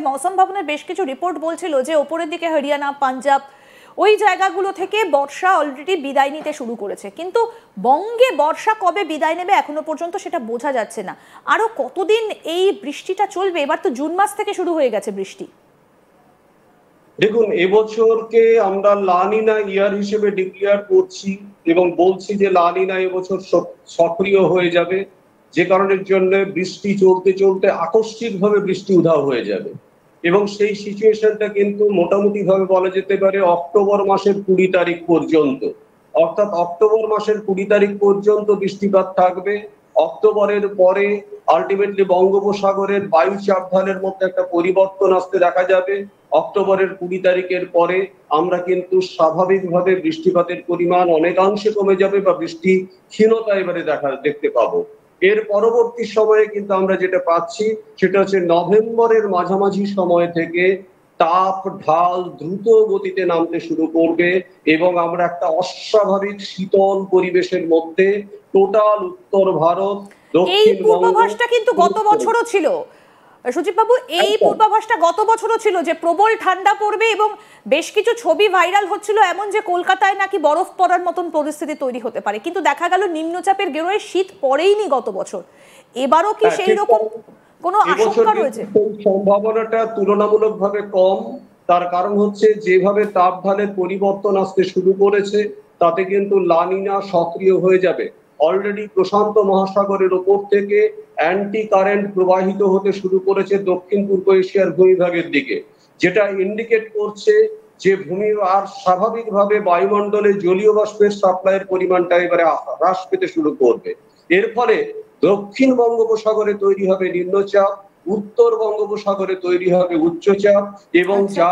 মৌসুম ভবনের বেশ কিছু রিপোর্ট বলছিল যে ওপরের দিকে হরিয়ানা, পাঞ্জাব ওই জায়গাগুলো থেকে বর্ষা অলরেডি বিদায় নিতে শুরু করেছে, কিন্তু বঙ্গে বর্ষা কবে বিদায় নেবে এখনো পর্যন্ত সেটা বোঝা যাচ্ছে না। আরো কতদিন এই বৃষ্টিটা চলবে? এবার তো জুন মাস থেকে শুরু হয়ে গেছে বৃষ্টি। দেখুন, এবছরকে আমরা লানিনা ইয়ার হিসেবে ডিক্লেয়ার করছি এবং বলছি যে লানিনা এবছর সক্রিয় হয়ে যাবে, যে কারণের জন্য বৃষ্টি চলতে চলতে আকস্মিকভাবে বৃষ্টি উধাও হয়ে যাবে। এবং সেই সিচুয়েশনটা কিন্তু মোটামুটি ভাবে বলা যেতে পারে অক্টোবর মাসের 20 তারিখ পর্যন্ত, অর্থাৎ অক্টোবর মাসের 20 তারিখ পর্যন্ত বৃষ্টিপাত থাকবে। অক্টোবরের পরে আলটিমেটলি বঙ্গোপসাগরের বায়ু চাপঢালের মধ্যে একটা পরিবর্তন আসতে দেখা যাবে। অক্টোবরের 20 তারিখের পরে আমরা কিন্তু স্বাভাবিকভাবে বৃষ্টিপাতের পরিমাণ অনেকাংশে কমে যাবে বা বৃষ্টি ক্ষীণতা এবারে দেখতে পাবো। এর পরবর্তী সময়ে কিন্তু আমরা যেটা পাচ্ছি সেটা হচ্ছে নভেম্বরের মাঝামাঝি সময় থেকে তাপ ঢাল দ্রুত গতিতে নামতে শুরু করবে এবং আমরা একটা অস্বাভাবিক শীতল পরিবেশের মধ্যে টোটাল উত্তর ভারত, এই পূর্বাভাসটা কিন্তু গত বছরও ছিল সুজিত বাবু, এই পূর্বাভাসটা গত বছরও ছিল যে প্রবল ঠান্ডা পড়বে এবং বেশ কিছু ছবি ভাইরাল হচ্ছিল এমন যে কলকাতায় নাকি বরফ পড়ার মতন পরিস্থিতি তৈরি হতে পারে, কিন্তু দেখা গেল নিম্নচাপের গেরোয় শীত পড়েইনি গত বছর। এবারও কি সেই রকম কোনো আশঙ্কা রয়েছে? সম্ভাবনাটা তুলনামূলকভাবে কম। তার কারণ হচ্ছে যেভাবে তাপঢালের পরিবর্তন আসতে শুরু করেছে তাতে কিন্তু লানিনা সক্রিয় হয়ে যাবে। অলরেডি প্রশান্ত মহাসাগরের ওপর থেকে অ্যান্টি কারেন্ট প্রবাহিত হতে শুরু করেছে দক্ষিণ পূর্ব এশিয়ার ভূমিভাগের দিকে, যেটা ইন্ডিকেট করছে যে ভূমি আর স্বাভাবিকভাবে বায়ুমণ্ডলে জলীয় বাষ্পের সাপ্লাইয়ের পরিমাণটা এবারে হ্রাস পেতে শুরু করবে। এর ফলে দক্ষিণ বঙ্গোপসাগরে তৈরি হবে নিম্নচাপ, উত্তর বঙ্গোপসাগরে তৈরি হবে উচ্চচাপ এবং যা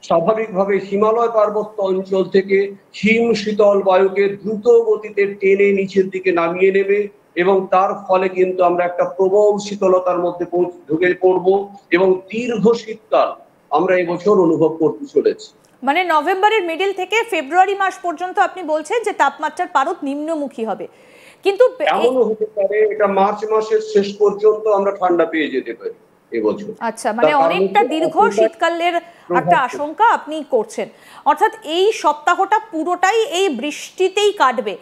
স্বাভাবিকভাবে হিমালয় পার্বত্য অঞ্চল থেকে হিম শীতল বায়ুকে দ্রুত গতিতে টেনে নিচের দিকে নামিয়ে নেবে এবং তার ফলে কিন্তু আমরা একটা প্রবল শীতলতার মধ্যে ঢুকে পড়বো এবং দীর্ঘ শীতকাল আমরা এবছর অনুভব করতে চলেছি। মানে নভেম্বরের মিডল থেকে ফেব্রুয়ারি মাস পর্যন্ত আপনি বলছেন যে তাপমাত্রার পারদ নিম্নমুখী হবে, কিন্তু এমনও হতে পারে এটা মার্চ মাসের শেষ পর্যন্ত আমরা ঠান্ডা পেয়ে যেতে পারি এবছর। আচ্ছা, মানে অনেকটা দীর্ঘ শীতকালের একটা আশঙ্কা আপনি করছেন, অর্থাৎ এই সপ্তাহটা পুরোটাই এই বৃষ্টিতেই কাটবে।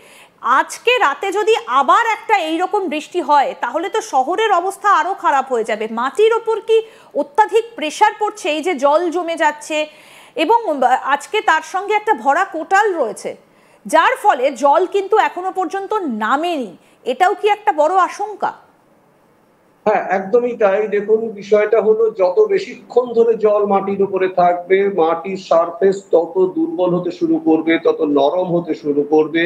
আজকে রাতে যদি আবার একটা এইরকম বৃষ্টি হয় তাহলে তো শহরের অবস্থা আরো খারাপ হয়ে যাবে। মাটির ওপর কি অত্যাধিক প্রেসার পড়ছে, এই যে জল জমে যাচ্ছে এবং আজকে তার সঙ্গে একটা ভরা কোটাল রয়েছে, যার ফলে জল কিন্তু এখনো পর্যন্ত নামেনি, এটাও কি একটা বড় আশঙ্কা? হ্যাঁ, একদমই তাই। দেখুন, বিষয়টা হলো যত বেশিক্ষণ ধরে জল মাটির উপরে থাকবে মাটির সারফেস তত দুর্বল হতে শুরু করবে, তত নরম হতে শুরু করবে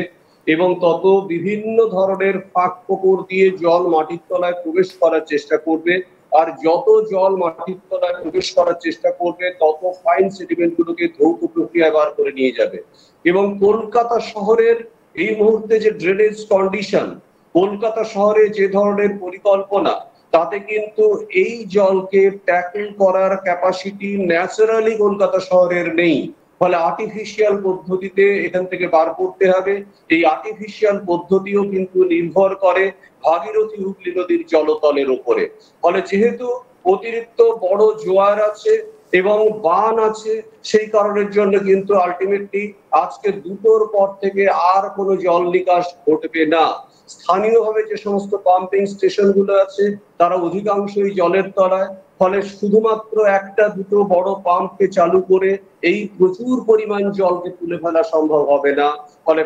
এবং তত বিভিন্ন ধরনের ফাঁক ফোকর দিয়ে জল মাটির তলায় প্রবেশ করার চেষ্টা করবে। আর যত জল মাটির তলায় প্রবেশ করার চেষ্টা করবে তত ফাইন সেডিমেন্ট গুলোকে ধৌত প্রক্রিয়ায় বার করে নিয়ে যাবে। এবং কলকাতা শহরের এই মুহূর্তে যে ড্রেনেজ কন্ডিশন, কলকাতা শহরে যে ধরনের পরিকল্পনা, তাতে কিন্তু এই জলকে ট্যাকল করার ক্যাপাসিটি ন্যাচারালি কলকাতা শহরের নেই। ফলে আর্টিফিশিয়াল পদ্ধতিতে এখান থেকে বার করতে হবে। এই আর্টিফিশিয়াল পদ্ধতিও কিন্তু নির্ভর করে ভাগীরথী হুগলি নদীর জলতলের উপরে। ফলে যেহেতু অতিরিক্ত বড় জোয়ার আছে এবং বান আছে, সেই কারণের জন্য কিন্তু আলটিমেটলি আজকে দুটোর পর থেকে আর কোনো জল নিকাশ ঘটবে না। স্থানীয়ভাবে যে সমস্ত পাম্পিং স্টেশন গুলো আছে তারা অধিকাংশই জলের তলায়, ফলে শুধুমাত্র একটা দুটো বড় পাম্পকে চালু করে এই প্রচুর পরিমাণ জলকে তুলে ফেলা সম্ভব হবে না। ফলে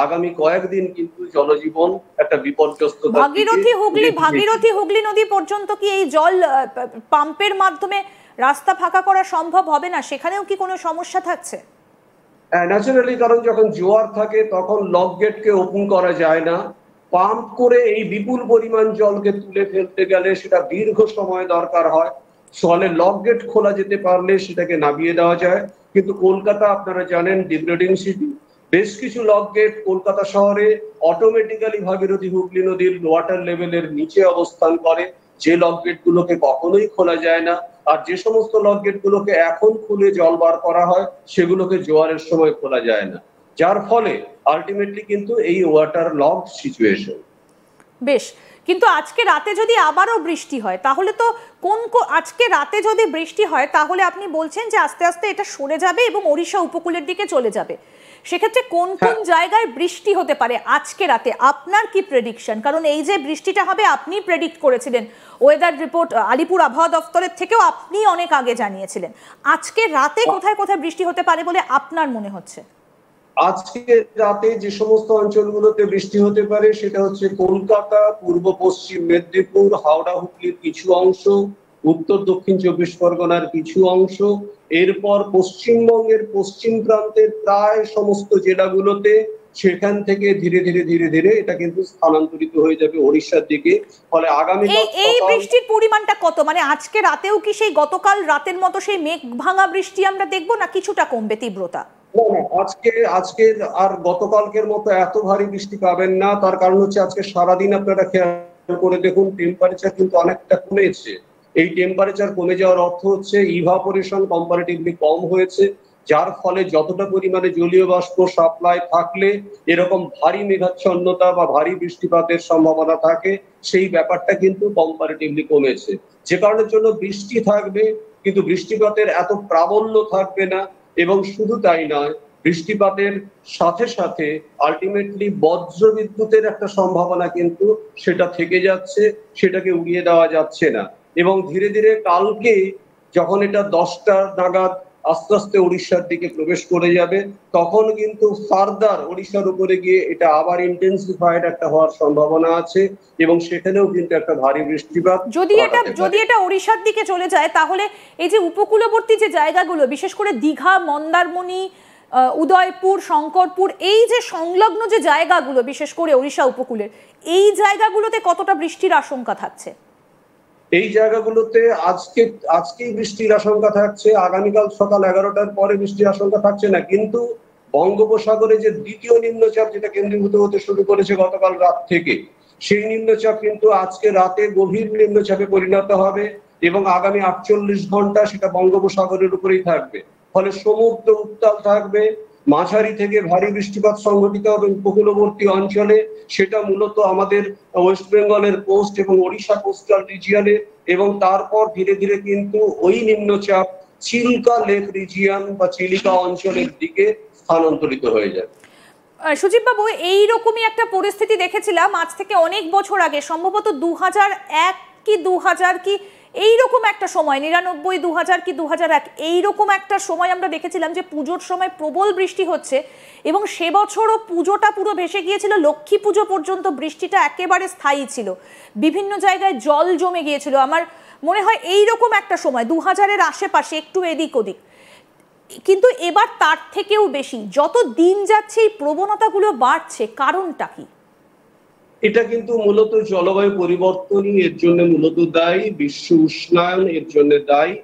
আগামী কয়েকদিন কিন্তু জনজীবন একটা বিপর্যস্ত। ভাগীরথী হুগলি নদী পর্যন্ত কি এই জল পাম্পের মাধ্যমে রাস্তা ফাঁকা করা সম্ভব হবে না? সেখানেও কি কোনো সমস্যা থাকছে? ন্যাচারালি, কারণ যখন জোয়ার থাকে তখন লক গেটকে ওপেন করা যায় না। পাম্প করে এই বিপুল পরিমাণ জলকে তুলে ফেলতে গেলে সেটা দীর্ঘ সময় দরকার হয়। ফলে লক গেট খোলা যেতে পারলে সেটাকে নামিয়ে দেওয়া যায়। কিন্তু কলকাতা আপনারা জানেন ডিগ্রেডিং সিটি, বেশ কিছু লক গেট কলকাতা শহরে অটোমেটিক্যালি ভাগীরথী হুগলি নদীর ওয়াটার লেভেলের নিচে অবস্থান করে, যে লক গেট গুলোকে কখনোই খোলা যায় না। আর যে সমস্ত লক গেট গুলোকে এখন খুলে জল বার করা হয় সেগুলোকে জোয়ারের সময় খোলা যায় না, যার ফলে আলটিমেটলি কিন্তু এই ওয়াটার লক সিচুয়েশন। বেশ, কিন্তু আজকে রাতে যদি আবারও বৃষ্টি হয় তাহলে তো আজকে রাতে যদি বৃষ্টি হয় তাহলে আপনি বলছেন যে আস্তে আস্তে এটা সরে যাবে এবং ওড়িশা উপকূলের দিকে চলে যাবে। সেক্ষেত্রে কোন কোন জায়গায় বৃষ্টি হতে পারে আজকে রাতে, আপনার কি প্রেডিকশন? কারণ এই যে বৃষ্টিটা হবে আপনি প্রেডিক্ট করেছিলেন, ওয়েদার রিপোর্ট আলিপুর আবহাওয়া দপ্তরের থেকেও আপনি অনেক আগে জানিয়েছিলেন। আজকে রাতে কোথায় কোথায় বৃষ্টি হতে পারে বলে আপনার মনে হচ্ছে? আজকে রাতে যে সমস্ত অঞ্চলগুলোতে বৃষ্টি হতে পারে সেটা হচ্ছে কলকাতা, পূর্ব পশ্চিম মেদিনীপুর, হাওড়া হুগলির কিছু অংশ, উত্তর দক্ষিণ 24 পরগনার কিছু অংশ, এরপর পশ্চিমবঙ্গের পশ্চিম প্রান্তের প্রায় সমস্ত জেলাগুলোতে, সেখান থেকে ধীরে ধীরে ধীরে ধীরে এটা কিন্তু স্থানান্তরিত হয়ে যাবে ওড়িশার দিকে। ফলে আগামী এই বৃষ্টির পরিমাণটা কত, মানে আজকে রাতেও কি সেই গতকাল রাতের মতো সেই মেঘ ভাঙা বৃষ্টি আমরা দেখবো, না কিছুটা কমবে তীব্রতা? আজকে আর গতকালকের মতো এত ভারী বৃষ্টি পাবেন না। তার কারণ হচ্ছে আজকে সারাদিন আপনারা খেয়াল করে দেখুন টেম্পারেচার কিন্তু অনেকটা কমেছে। এই টেম্পারেচার কমে যাওয়ার অর্থ হচ্ছে ইভাপোরেশন কম্পারেটিভলি কম হয়েছে, যার ফলে যতটা পরিমাণে জলীয় বাষ্প সাপ্লাই থাকলে এরকম ভারী মেঘাচ্ছন্নতা বা ভারী বৃষ্টিপাতের সম্ভাবনা থাকে, সেই ব্যাপারটা কিন্তু কম্পারেটিভলি কমেছে। যে কারণের জন্য বৃষ্টি থাকবে কিন্তু বৃষ্টিপাতের এত প্রাবল্য থাকবে না। এবং শুধু তাই নয়, বৃষ্টিপাতের সাথে সাথে আলটিমেটলি বজ্র বিদ্যুতের একটা সম্ভাবনা কিন্তু সেটা থেকে যাচ্ছে, সেটাকে উড়িয়ে দেওয়া যাচ্ছে না। এবং ধীরে ধীরে কালকে যখন এটা 10টা নাগাদ আস্তে আস্তে উড়িষ্যার দিকে প্রবেশ করে যাবে, তখন কিন্তু ফার্দার উড়িষ্যার উপরে গিয়ে এটা আবার ইন্টেন্সিফাইড একটা হওয়ার সম্ভাবনা আছে এবং সেখানেও কিন্তু একটা ভারী বৃষ্টিপাত। যদি এটা ওড়িশার দিকে চলে যায় তাহলে এই যে উপকূলবর্তী যে জায়গাগুলো, বিশেষ করে দীঘা, মন্দারমণি, উদয়পুর, শঙ্করপুর, এই যে সংলগ্ন যে জায়গাগুলো বিশেষ করে ওড়িশা উপকূলের, এই জায়গাগুলোতে কতটা বৃষ্টির আশঙ্কা থাকছে? এই জায়গাগুলোতে আজকেই বৃষ্টির আশঙ্কা থাকছে, আগামীকাল সকাল 11টার পরে বৃষ্টির আশঙ্কা থাকছে না। কিন্তু বঙ্গোপসাগরে যে দ্বিতীয় নিম্নচাপ যেটা কেন্দ্রীভূত হতে শুরু করেছে গতকাল রাত থেকে, সেই নিম্নচাপ কিন্তু আজকে রাতে গভীর নিম্নচাপে পরিণত হবে এবং আগামী 48 ঘন্টা সেটা বঙ্গোপসাগরের উপরেই থাকবে। ফলে সমুদ্র উত্তাল থাকবে, মাঝারি থেকে ভারী বৃষ্টিপাত সংঘটিত হবে উপকূলবর্তী অঞ্চলে। সেটা মূলত আমাদের ওয়েস্ট বেঙ্গলের কোস্ট এবং ওড়িশা কোস্টাল রিজিয়নে, এবং তারপর ধীরে ধীরে কিন্তু ওই নিম্নচাপ চিল্কা লেক রিজিয়ন বা চিলিকা অঞ্চলের দিকে স্থানান্তরিত হয়ে যাবে। সুজিত বাবু, এইরকমই একটা পরিস্থিতি দেখেছিলাম আজ থেকে অনেক বছর আগে, সম্ভবত 2001 কি 2000 কি এইরকম একটা সময়, 99, 2000 কি 2001, এইরকম একটা সময় আমরা দেখেছিলাম যে পুজোর সময় প্রবল বৃষ্টি হচ্ছে এবং সে বছরও পুজোটা পুরো ভেসে গিয়েছিল। লক্ষ্মী পুজো পর্যন্ত বৃষ্টিটা একেবারে স্থায়ী ছিল, বিভিন্ন জায়গায় জল জমে গিয়েছিল। আমার মনে হয় এইরকম একটা সময় 2000-এর আশেপাশে, একটু এদিক ওদিক। কিন্তু এবার তার থেকেও বেশি, যত দিন যাচ্ছে এই প্রবণতাগুলো বাড়ছে, কারণটা কি? এটা কিন্তু মূলত জলবায়ু পরিবর্তনই এর জন্য মূলত দায়ী, বিশ্ব উষ্ণায়ন এর জন্য দায়ী।